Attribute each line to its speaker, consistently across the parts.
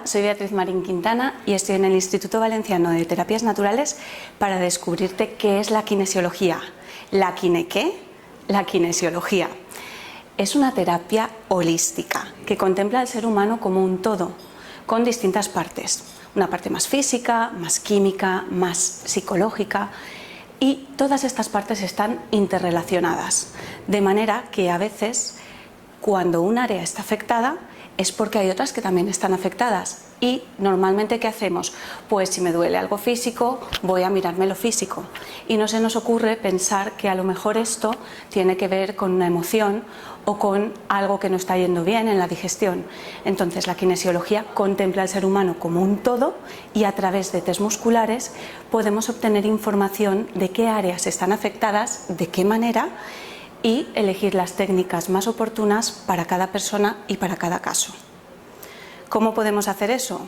Speaker 1: Hola, soy Beatriz Marín Quintana y estoy en el Instituto Valenciano de Terapias Naturales para descubrirte qué es la kinesiología. ¿La kine qué? La kinesiología. Es una terapia holística que contempla al ser humano como un todo, con distintas partes. Una parte más física, más química, más psicológica, y todas estas partes están interrelacionadas, de manera que a veces cuando un área está afectada es porque hay otras que también están afectadas. Y normalmente, ¿qué hacemos? Pues si me duele algo físico, voy a mirarme lo físico. Y no se nos ocurre pensar que a lo mejor esto tiene que ver con una emoción o con algo que no está yendo bien en la digestión. Entonces la kinesiología contempla al ser humano como un todo y a través de test musculares podemos obtener información de qué áreas están afectadas, de qué manera, y elegir las técnicas más oportunas para cada persona y para cada caso. ¿Cómo podemos hacer eso?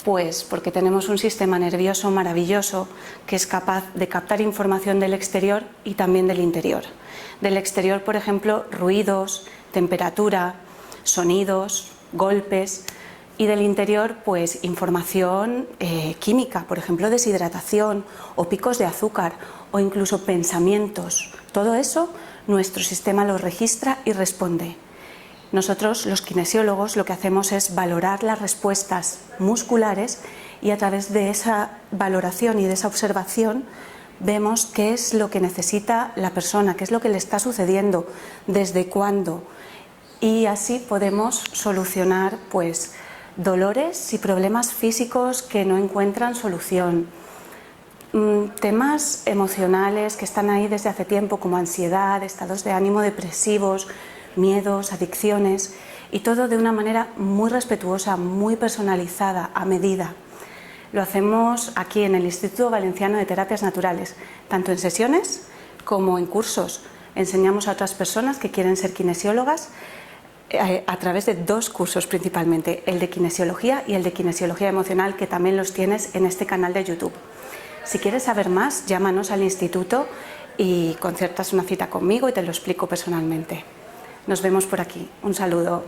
Speaker 1: Pues porque tenemos un sistema nervioso maravilloso que es capaz de captar información del exterior y también del interior. Del exterior, por ejemplo, ruidos, temperatura, sonidos, golpes, y del interior, pues información química, por ejemplo, deshidratación o picos de azúcar o incluso pensamientos. Todo eso nuestro sistema lo registra y responde. Nosotros, los kinesiólogos, lo que hacemos es valorar las respuestas musculares y a través de esa valoración y de esa observación vemos qué es lo que necesita la persona, qué es lo que le está sucediendo, desde cuándo, y así podemos solucionar pues dolores y problemas físicos que no encuentran solución. Temas emocionales que están ahí desde hace tiempo, como ansiedad, estados de ánimo depresivos, miedos, adicciones, y todo de una manera muy respetuosa, muy personalizada, a medida. Lo hacemos aquí en el Instituto Valenciano de Terapias Naturales, tanto en sesiones como en cursos. Enseñamos a otras personas que quieren ser kinesiólogas a través de dos cursos principalmente, el de kinesiología y el de kinesiología emocional, que también los tienes en este canal de YouTube. Si quieres saber más, llámanos al instituto y concertas una cita conmigo y te lo explico personalmente. Nos vemos por aquí. Un saludo.